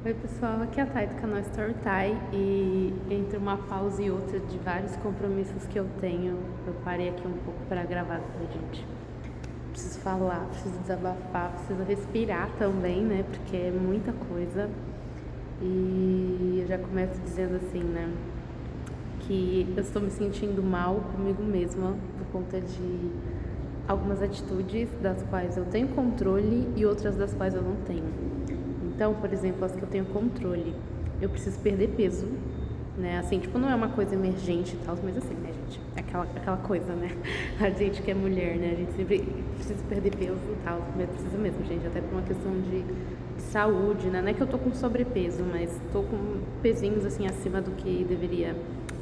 Oi pessoal, aqui é a Thay do canal Storytime e entre uma pausa e outra de vários compromissos que eu tenho, eu parei aqui um pouco para gravar com a gente. Preciso falar, preciso desabafar, preciso respirar também, né? Porque é muita coisa. E eu já começo dizendo assim, né? Que eu estou me sentindo mal comigo mesma por conta de algumas atitudes das quais eu tenho controle e outras das quais eu não tenho. Então, por exemplo, as que eu tenho controle, eu preciso perder peso, né? Assim, tipo, não é uma coisa emergente e tal, mas assim, né, gente? Aquela coisa, né? A gente que é mulher, né? A gente sempre precisa perder peso e tal, mas precisa mesmo, gente, até por uma questão de saúde, né? Não é que eu tô com sobrepeso, mas tô com pezinhos, assim, acima do que deveria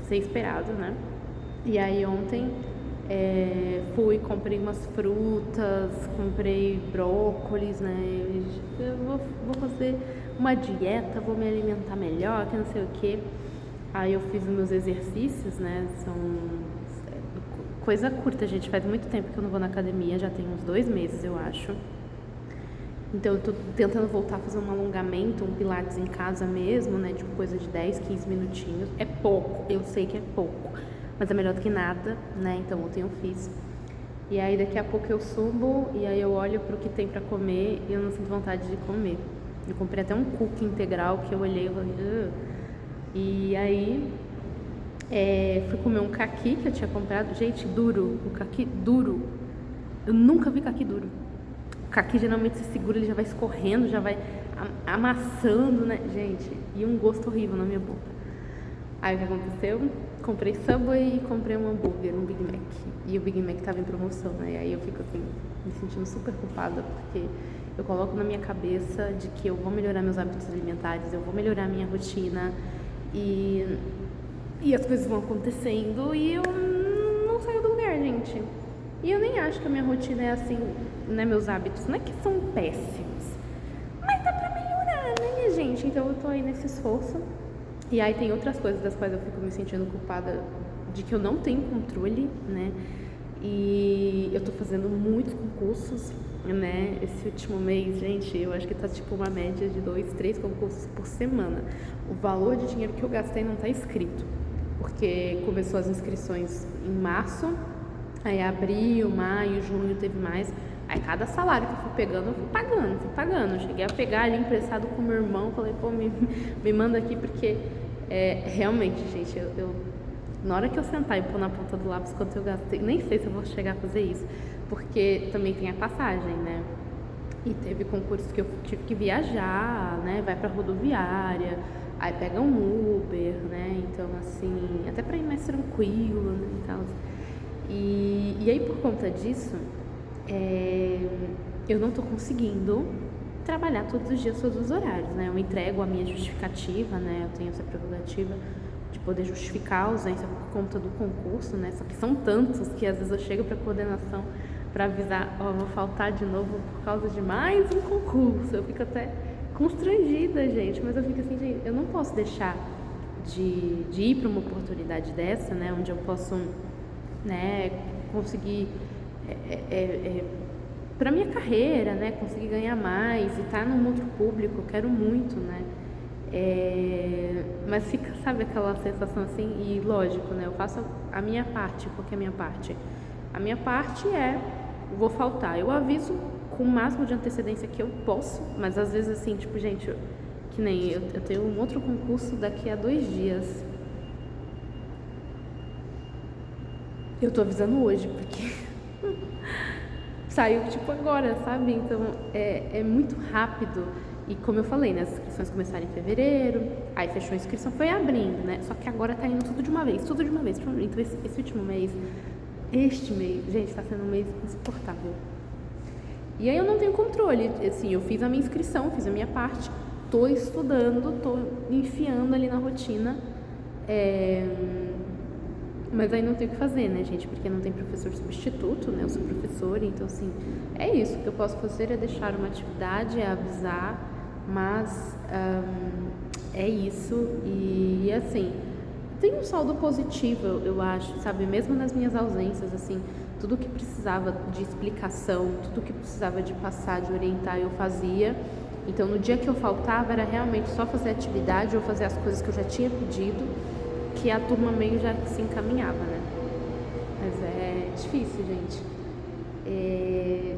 ser esperado, né? E aí ontem comprei umas frutas, comprei brócolis, né? Eu vou fazer uma dieta, vou me alimentar melhor, que não sei o que. Aí eu fiz os meus exercícios, né? São coisa curta, gente. Faz muito tempo que eu não vou na academia, já tem uns 2 meses, eu acho. Então eu tô tentando voltar a fazer um alongamento, um pilates em casa mesmo, né? Tipo coisa de 10, 15 minutinhos. É pouco, eu sei que é pouco, mas é melhor do que nada, né? Então ontem eu fiz. E aí daqui a pouco eu subo e aí eu olho pro que tem pra comer e eu não sinto vontade de comer. Eu comprei até um cookie integral que eu olhei e falei, ugh. E aí fui comer um caqui que eu tinha comprado. Gente, duro, o caqui duro. Eu nunca vi caqui duro. O caqui geralmente se segura, ele já vai escorrendo, já vai amassando, né? Gente, e um gosto horrível na minha boca. Aí o que aconteceu? Comprei Subway e comprei um hambúrguer, um Big Mac. E o Big Mac tava em promoção, né? E aí eu fico assim, me sentindo super culpada, porque eu coloco na minha cabeça de que eu vou melhorar meus hábitos alimentares, eu vou melhorar a minha rotina e as coisas vão acontecendo e eu não saio do lugar, gente. E eu nem acho que a minha rotina é assim, né? Meus hábitos não é que são péssimos, mas dá pra melhorar, né, minha gente? Então eu tô aí nesse esforço. E aí tem outras coisas das quais eu fico me sentindo culpada de que eu não tenho controle, né? E eu tô fazendo muitos concursos, né? Esse último mês, gente, eu acho que tá tipo uma média de 2, 3 concursos por semana. O valor de dinheiro que eu gastei não tá escrito, porque começou as inscrições em março, aí abril, maio, junho teve mais. Aí cada salário que eu fui pegando, eu fui pagando. Eu cheguei a pegar ali emprestado com meu irmão, falei, pô, me manda aqui, porque realmente, gente, na hora que eu sentar e pôr na ponta do lápis quanto eu gastei, nem sei se eu vou chegar a fazer isso, porque também tem a passagem, né? E teve concursos que eu tive que viajar, né? Vai pra rodoviária, aí pega um Uber, né? Então, assim, até pra ir mais tranquilo, né? E tal. E aí, por conta disso, eu não tô conseguindo trabalhar todos os dias, todos os horários, né? Eu entrego a minha justificativa, né? Eu tenho essa prerrogativa de poder justificar a ausência por conta do concurso, né? Só que são tantos que às vezes eu chego pra coordenação para avisar, ó, vou faltar de novo por causa de mais um concurso. Eu fico até constrangida, gente, mas eu fico assim, gente, eu não posso deixar de ir para uma oportunidade dessa, né? Onde eu posso, né, conseguir para minha carreira, né, conseguir ganhar mais e estar num outro público, eu quero muito, né, mas fica, sabe, aquela sensação assim, e lógico, né, eu faço a minha parte. Qual que é a minha parte? A minha parte vou faltar, eu aviso com o máximo de antecedência que eu posso, mas às vezes assim, tipo, gente, que nem eu tenho um outro concurso daqui a 2 dias, eu tô avisando hoje, porque saiu tipo agora, sabe? Então é muito rápido. E como eu falei, né, as inscrições começaram em fevereiro, aí fechou a inscrição, foi abrindo, né? Só que agora tá indo tudo de uma vez. Então esse último mês, gente, tá sendo um mês insuportável. E aí eu não tenho controle, assim, eu fiz a minha inscrição, fiz a minha parte, tô estudando, tô enfiando ali na rotina, mas aí não tem o que fazer, né, gente? Porque não tem professor substituto, né? Eu sou professora, então, assim, é isso. O que eu posso fazer é deixar uma atividade, é avisar, mas é isso. E, assim, tem um saldo positivo, eu acho, sabe? Mesmo nas minhas ausências, assim, tudo que precisava de explicação, tudo que precisava de passar, de orientar, eu fazia. Então, no dia que eu faltava, era realmente só fazer atividade ou fazer as coisas que eu já tinha pedido, que a turma meio já se encaminhava, né? Mas é difícil, gente.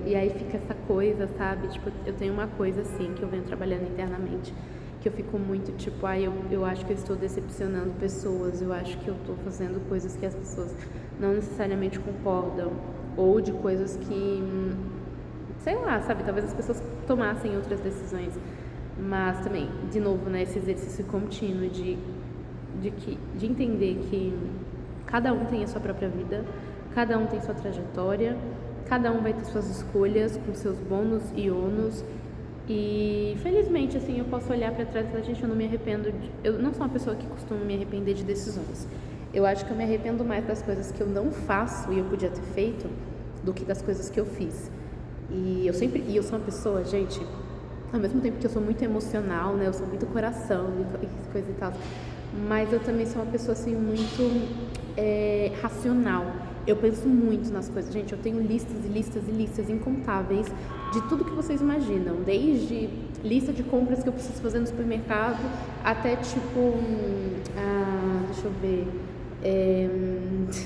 E aí fica essa coisa, sabe? Tipo, eu tenho uma coisa assim, que eu venho trabalhando internamente, que eu fico muito, tipo, eu acho que eu estou decepcionando pessoas, eu acho que eu estou fazendo coisas que as pessoas não necessariamente concordam, ou de coisas que, sei lá, sabe? Talvez as pessoas tomassem outras decisões. Mas também, de novo, né, esse exercício contínuo de entender que cada um tem a sua própria vida, cada um tem sua trajetória, cada um vai ter suas escolhas com seus bônus e ônus. E felizmente, assim, eu posso olhar pra trás e falar, gente, eu não me arrependo eu não sou uma pessoa que costuma me arrepender de decisões. Eu acho que eu me arrependo mais das coisas que eu não faço e eu podia ter feito do que das coisas que eu fiz. E eu sou uma pessoa, gente, ao mesmo tempo que eu sou muito emocional, né, eu sou muito coração e coisa e tal, mas eu também sou uma pessoa, assim, muito racional. Eu penso muito nas coisas. Gente, eu tenho listas e listas e listas incontáveis de tudo que vocês imaginam. Desde lista de compras que eu preciso fazer no supermercado, até tipo... deixa eu ver...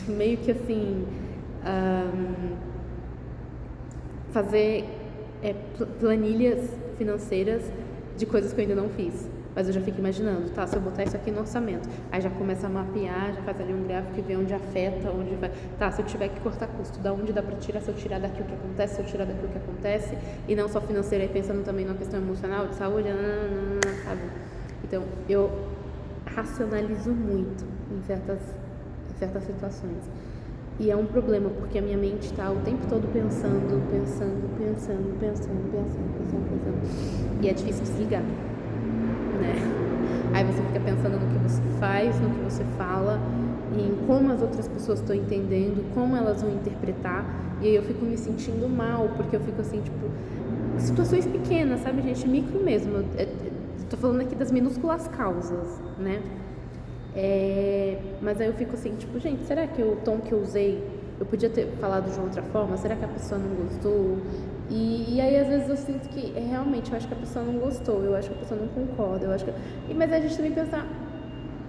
meio que assim... fazer planilhas financeiras de coisas que eu ainda não fiz. Mas eu já fico imaginando, tá, se eu botar isso aqui no orçamento, aí já começa a mapear, já faz ali um gráfico e vê onde afeta, onde vai... Tá, se eu tiver que cortar custo, da onde dá pra tirar, se eu tirar daqui o que acontece, se eu tirar daqui o que acontece, e não só financeira, aí pensando também na questão emocional, de saúde, sabe? Então, eu racionalizo muito em certas situações. E é um problema, porque a minha mente tá o tempo todo pensando. E é difícil desligar, né? Aí você fica pensando no que você faz, no que você fala, em como as outras pessoas estão entendendo, como elas vão interpretar, e aí eu fico me sentindo mal, porque eu fico assim, tipo, situações pequenas, sabe, gente, micro mesmo, tô falando aqui das minúsculas causas, né? Mas aí eu fico assim, tipo, gente, será que o tom que eu usei, eu podia ter falado de outra forma? Será que a pessoa não gostou? E aí às vezes eu sinto que realmente eu acho que a pessoa não gostou, eu acho que a pessoa não concorda, mas a gente também pensa,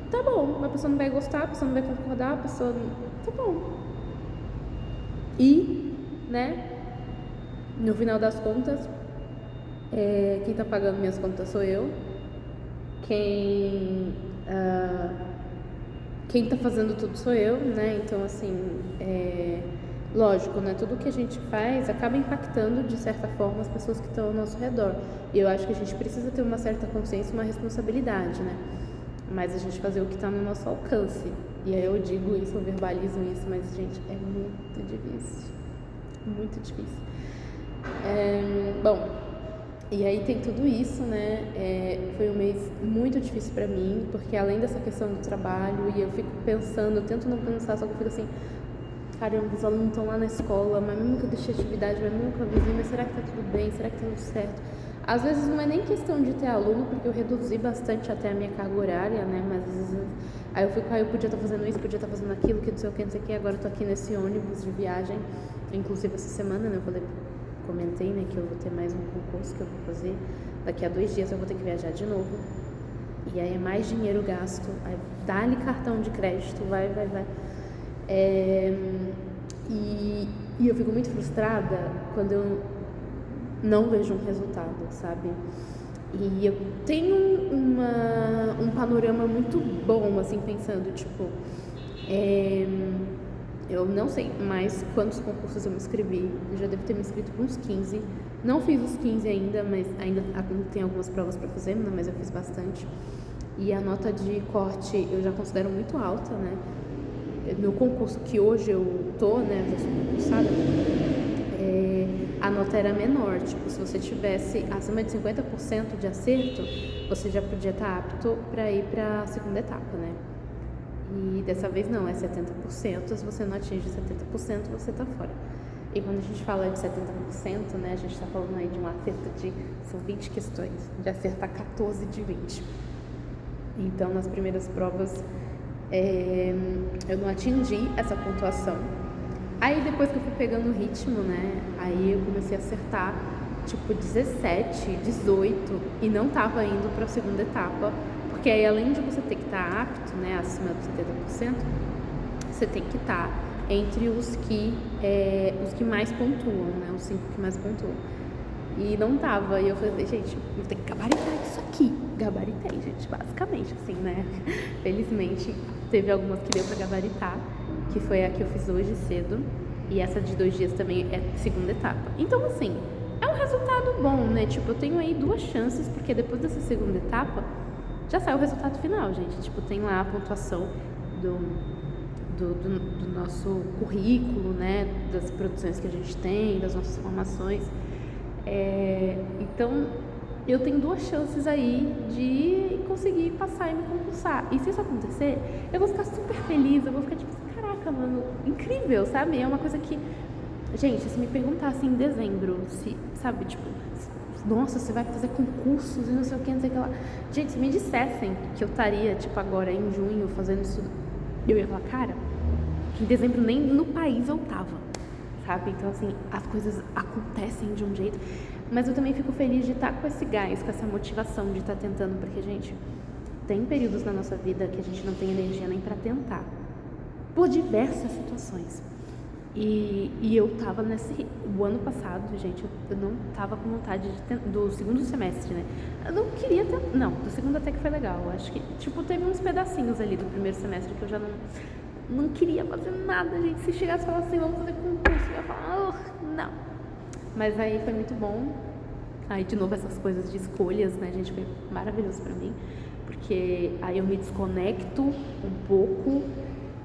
tá bom, a pessoa não vai gostar, a pessoa não vai concordar, a pessoa não... tá bom. E, né, no final das contas, quem tá pagando minhas contas sou eu, quem tá fazendo tudo sou eu, né, então assim, lógico, né, tudo que a gente faz acaba impactando de certa forma as pessoas que estão ao nosso redor, e eu acho que a gente precisa ter uma certa consciência, uma responsabilidade, né, mas a gente fazer o que está no nosso alcance. E aí eu digo isso, eu verbalizo isso, mas gente, é muito difícil, muito difícil. Bom, e aí tem tudo isso, né, foi um mês muito difícil pra mim, porque além dessa questão do trabalho, e eu fico pensando, eu tento não pensar, só que eu fico assim, caramba, os alunos estão lá na escola, mas mesmo que eu deixei atividade, mas nunca avisei, mas será que tá tudo bem, será que tá tudo certo? Às vezes não é nem questão de ter aluno, porque eu reduzi bastante até a minha carga horária, né, mas às vezes, aí eu fico, eu podia estar fazendo isso, podia estar fazendo aquilo, que não sei o que, agora eu tô aqui nesse ônibus de viagem, inclusive essa semana, né, comentei, né, que eu vou ter mais um concurso que eu vou fazer, daqui a 2 dias eu vou ter que viajar de novo, e aí é mais dinheiro gasto, aí dá-lhe cartão de crédito, vai. E eu fico muito frustrada quando eu não vejo um resultado, sabe? E eu tenho um panorama muito bom, assim, pensando, tipo, eu não sei mais quantos concursos eu me inscrevi, eu já devo ter me inscrito por uns 15, não fiz os 15 ainda, mas ainda tem algumas provas pra fazer, né, mas eu fiz bastante, e a nota de corte eu já considero muito alta, né, no concurso que hoje eu tô, né, já sou concursada, a nota era menor, tipo, se você tivesse acima de 50% de acerto, você já podia estar apto para ir para a segunda etapa, né? E dessa vez não, é 70%, se você não atinge 70%, você tá fora. E quando a gente fala de 70%, né, a gente tá falando aí de um acerto são 20 questões, de acertar 14 de 20. Então, nas primeiras provas, eu não atingi essa pontuação. Aí depois que eu fui pegando o ritmo, né, aí eu comecei a acertar tipo 17, 18 e não tava indo para a segunda etapa, porque aí além de você ter que estar apto, né, acima dos 70%, você tem que estar entre os que mais pontuam, né, os 5 que mais pontuam. E não tava, e eu falei, gente, vou ter que gabaritar isso aqui. Gabaritei, gente, basicamente, assim, né? Felizmente, teve algumas que deu pra gabaritar, que foi a que eu fiz hoje cedo, e essa de 2 dias também é segunda etapa. Então, assim, é um resultado bom, né? Tipo, eu tenho aí 2 chances, porque depois dessa segunda etapa, já sai o resultado final, gente. Tipo, tem lá a pontuação do nosso currículo, né? Das produções que a gente tem, das nossas formações. Então, eu tenho 2 chances aí de conseguir passar e me concursar. E se isso acontecer, eu vou ficar super feliz, eu vou ficar tipo, caraca, mano, incrível, sabe? É uma coisa que, gente, se me perguntasse em dezembro, se, sabe, tipo, nossa, você vai fazer concursos e não sei o que, não sei o que lá. Gente, se me dissessem que eu estaria, tipo, agora em junho fazendo isso, eu ia falar, cara, em dezembro nem no país eu tava. Sabe? Então, assim, as coisas acontecem de um jeito. Mas eu também fico feliz de estar com esse gás, com essa motivação de estar tentando. Porque, gente, tem períodos na nossa vida que a gente não tem energia nem pra tentar. Por diversas situações. E eu tava o ano passado, gente, eu não tava com vontade do segundo semestre, né? Eu não queria não, do segundo até que foi legal. Acho que, tipo, teve uns pedacinhos ali do primeiro semestre que eu já não queria fazer nada, gente. Se chegasse e falasse assim, vamos fazer concurso, eu ia falar, não. Mas aí foi muito bom. Aí, de novo, essas coisas de escolhas, né, gente, foi maravilhoso pra mim. Porque aí eu me desconecto um pouco,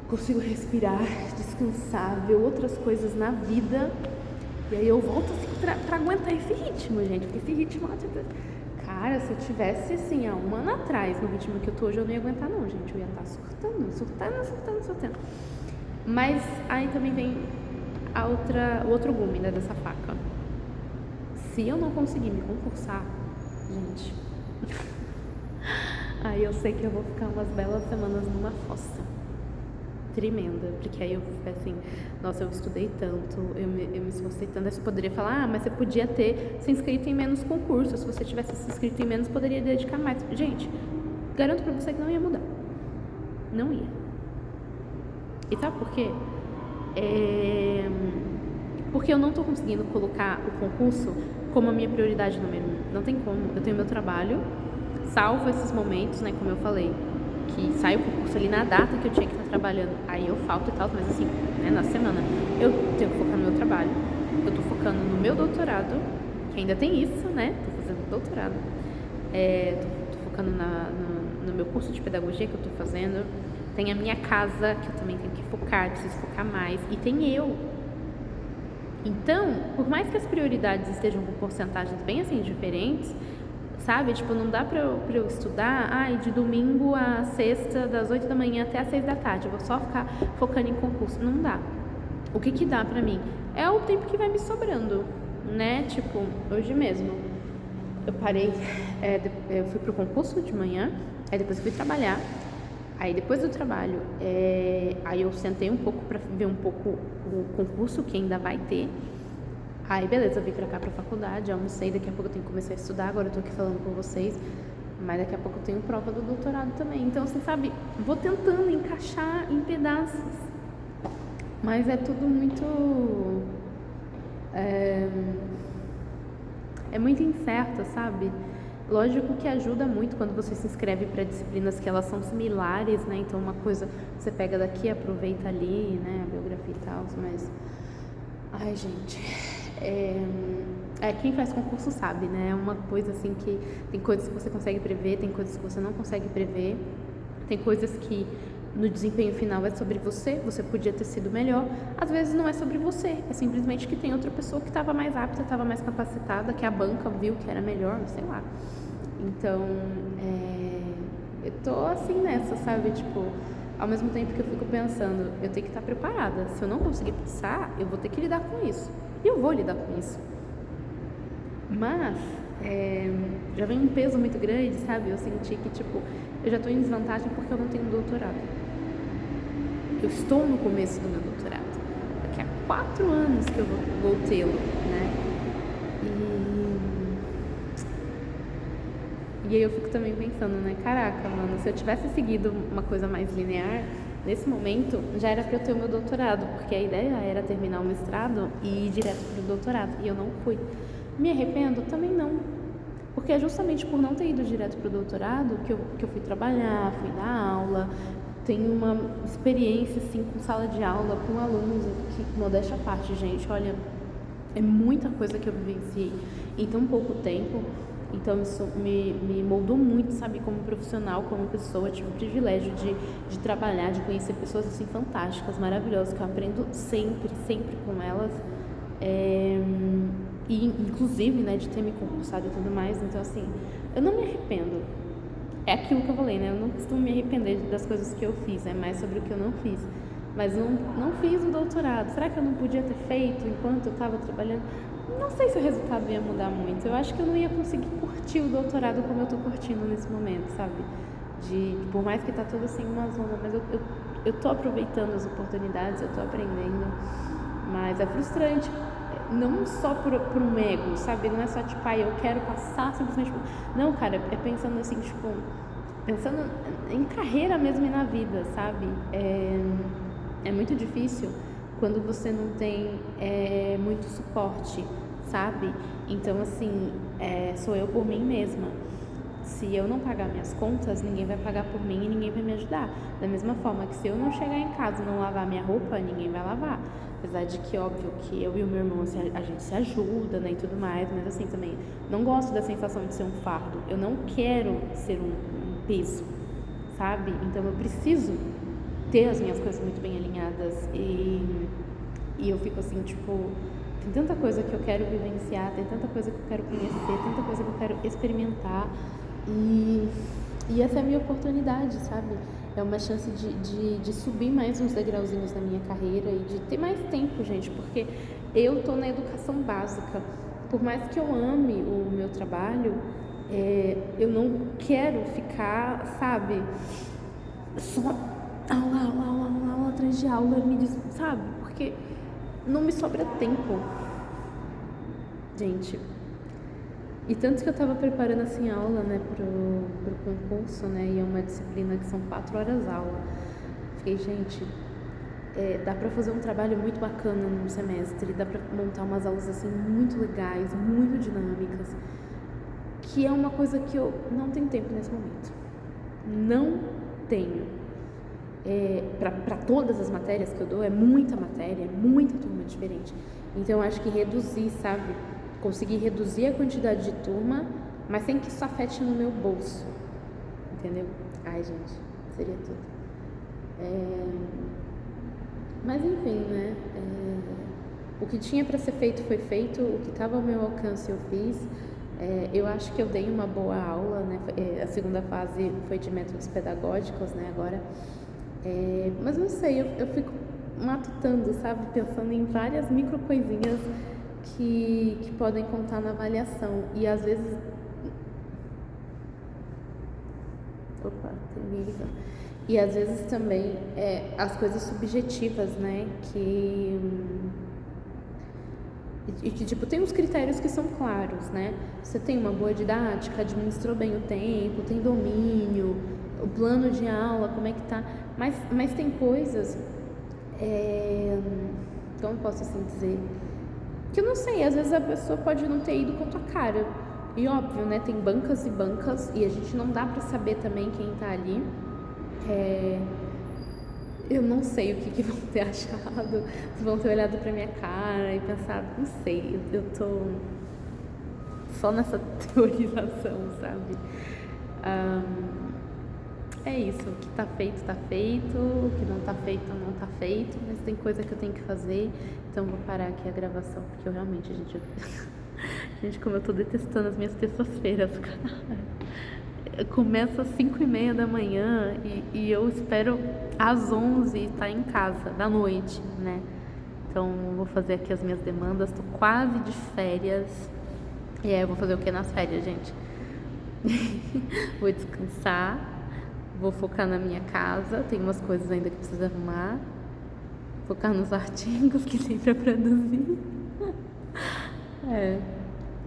consigo respirar, descansar, ver outras coisas na vida. E aí eu volto assim pra aguentar esse ritmo, gente. Porque esse ritmo, tipo, cara, se eu tivesse assim, há um ano atrás, no ritmo que eu tô hoje, eu não ia aguentar não, gente. Eu ia estar surtando. Mas aí também vem o outro gume, né, dessa faca. Se eu não conseguir me concursar, gente, aí eu sei que eu vou ficar umas belas semanas numa fossa tremenda, porque aí eu vou ficar assim, nossa, eu estudei tanto, eu me esforcei tanto. Aí você poderia falar, mas você podia ter se inscrito em menos concursos. Se você tivesse se inscrito em menos, poderia dedicar mais. Gente, garanto pra você que não ia mudar. Não ia. E sabe por quê? Porque eu não tô conseguindo colocar o concurso como a minha prioridade número 1. Não tem como. Eu tenho meu trabalho, salvo esses momentos, né, como eu falei, que sai o concurso ali na data que eu tinha que estar trabalhando, aí eu falto e tal, mas assim, né, na semana, eu tenho que focar no meu trabalho, eu tô focando no meu doutorado, que ainda tem isso, né, tô fazendo doutorado, tô focando no meu curso de pedagogia que eu tô fazendo, tem a minha casa, que eu também tenho que focar, preciso focar mais, e tem eu. Então, por mais que as prioridades estejam com porcentagens bem assim diferentes, sabe? Tipo, não dá pra eu estudar, de domingo a sexta, das 8 da manhã até as 6 da tarde. Eu vou só ficar focando em concurso. Não dá. O que dá pra mim? É o tempo que vai me sobrando, né? Tipo, hoje mesmo, eu parei, eu fui pro concurso de manhã, aí depois eu fui trabalhar. Aí depois do trabalho, aí eu sentei um pouco pra ver um pouco o concurso que ainda vai ter. Aí beleza, eu vim pra cá pra faculdade, almocei, daqui a pouco eu tenho que começar a estudar, agora eu tô aqui falando com vocês, mas daqui a pouco eu tenho prova do doutorado também. Então, você sabe, vou tentando encaixar em pedaços, mas é tudo muito... é muito incerto, sabe? Lógico que ajuda muito quando você se inscreve para disciplinas que elas são similares, né? Então, uma coisa você pega daqui, aproveita ali, né? A biografia e tal, mas... Ai, gente... quem faz concurso sabe, né? É uma coisa assim que tem coisas que você consegue prever, tem coisas que você não consegue prever, tem coisas que no desempenho final é sobre você podia ter sido melhor, às vezes não é sobre você, é simplesmente que tem outra pessoa que estava mais apta, estava mais capacitada, que a banca viu que era melhor, sei lá. Então, eu tô assim nessa, sabe? Tipo, ao mesmo tempo que eu fico pensando, eu tenho que estar preparada, se eu não conseguir passar, eu vou ter que lidar com isso. E eu vou lidar com isso. Mas, já vem um peso muito grande, sabe? Eu senti que, tipo, eu já tô em desvantagem porque eu não tenho doutorado. Eu estou no começo do meu doutorado. Daqui a 4 anos que eu vou tê-lo, né? E aí eu fico também pensando, né, caraca, mano, se eu tivesse seguido uma coisa mais linear, nesse momento já era pra eu ter o meu doutorado, porque a ideia era terminar o mestrado e ir direto pro doutorado, e eu não fui. Me arrependo? Também não. Porque é justamente por não ter ido direto pro doutorado que eu fui trabalhar, fui dar aula, tenho uma experiência, assim, com sala de aula, com alunos, que, modéstia à parte, gente, olha, é muita coisa que eu vivenciei em tão pouco tempo. Então isso me moldou muito, sabe, como profissional, como pessoa. Tive o privilégio de trabalhar, de conhecer pessoas assim fantásticas, maravilhosas, que eu aprendo sempre, sempre com elas. E inclusive, né, de ter me concursado e tudo mais. Então assim, eu não me arrependo. É aquilo que eu falei, né, eu não costumo me arrepender das coisas que eu fiz, é mais sobre o que eu não fiz. Mas não fiz o doutorado. Será que eu não podia ter feito enquanto eu estava trabalhando? Não sei se o resultado ia mudar muito. Eu acho que eu não ia conseguir curtir o doutorado como eu tô curtindo nesse momento, sabe? Por mais que tá tudo assim uma zona, mas eu tô aproveitando as oportunidades, eu tô aprendendo. Mas é frustrante, não só por um ego, sabe? Não é só tipo, eu quero passar simplesmente. Não, cara, é pensando assim, tipo, pensando em carreira mesmo e na vida, sabe? É muito difícil quando você não tem muito suporte, sabe? Então, assim, sou eu por mim mesma. Se eu não pagar minhas contas, ninguém vai pagar por mim e ninguém vai me ajudar. Da mesma forma que se eu não chegar em casa e não lavar minha roupa, ninguém vai lavar. Apesar de que, óbvio, que eu e o meu irmão, assim, a gente se ajuda, né, e tudo mais. Mas, assim, também, não gosto da sensação de ser um fardo. Eu não quero ser um peso, sabe? Então, eu preciso ter as minhas coisas muito bem alinhadas e eu fico assim, tipo, tem tanta coisa que eu quero vivenciar, tem tanta coisa que eu quero conhecer, tanta coisa que eu quero experimentar e essa é a minha oportunidade, sabe? É uma chance de subir mais uns degrauzinhos na minha carreira e de ter mais tempo, gente, porque eu tô na educação básica. Por mais que eu ame o meu trabalho, eu não quero ficar, sabe, só aula atrás de aula, sabe? Porque não me sobra tempo, gente. E tanto que eu tava preparando assim a aula, né, pro concurso, né, e é uma disciplina que são 4 horas aula. Fiquei, gente, dá pra fazer um trabalho muito bacana num semestre, dá pra montar umas aulas assim muito legais, muito dinâmicas, que é uma coisa que eu não tenho tempo nesse momento. Não tenho. Para todas as matérias que eu dou, é muita matéria, é muita turma diferente. Então eu acho que reduzir, sabe? Conseguir reduzir a quantidade de turma, mas sem que isso afete no meu bolso. Entendeu? Ai, gente, seria tudo. Mas enfim, né? O que tinha para ser feito foi feito, o que estava ao meu alcance eu fiz. Eu acho que eu dei uma boa aula, né? A segunda fase foi de métodos pedagógicos, né? Agora. Mas não sei, eu fico matutando, sabe? Pensando em várias micro coisinhas que podem contar na avaliação. E às vezes... Opa, tem livro. E às vezes também as coisas subjetivas, né? Que tipo, tem uns critérios que são claros, né? Você tem uma boa didática, administrou bem o tempo, tem domínio, o plano de aula, como é que tá. Mas tem coisas, como posso assim dizer, que eu não sei, às vezes a pessoa pode não ter ido com a tua cara. E óbvio, né, tem bancas e bancas e a gente não dá pra saber também quem tá ali. Eu não sei o que vão ter achado, se vão ter olhado pra minha cara e pensado, não sei, eu tô só nessa teorização, sabe? É isso, o que tá feito, o que não tá feito, não tá feito, mas tem coisa que eu tenho que fazer, então vou parar aqui a gravação, porque eu realmente, gente, como eu tô detestando as minhas terças-feiras, cara. Começa às 5:30 da manhã e eu espero às 11 estar em casa, da noite, né? Então, vou fazer aqui as minhas demandas, tô quase de férias. E aí, eu vou fazer o que nas férias, gente? Vou descansar, vou focar na minha casa, tem umas coisas ainda que preciso arrumar, focar nos artigos que tem pra produzir.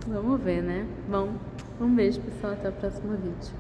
Vamos ver, né? Bom, Um beijo, pessoal. Até o próximo vídeo.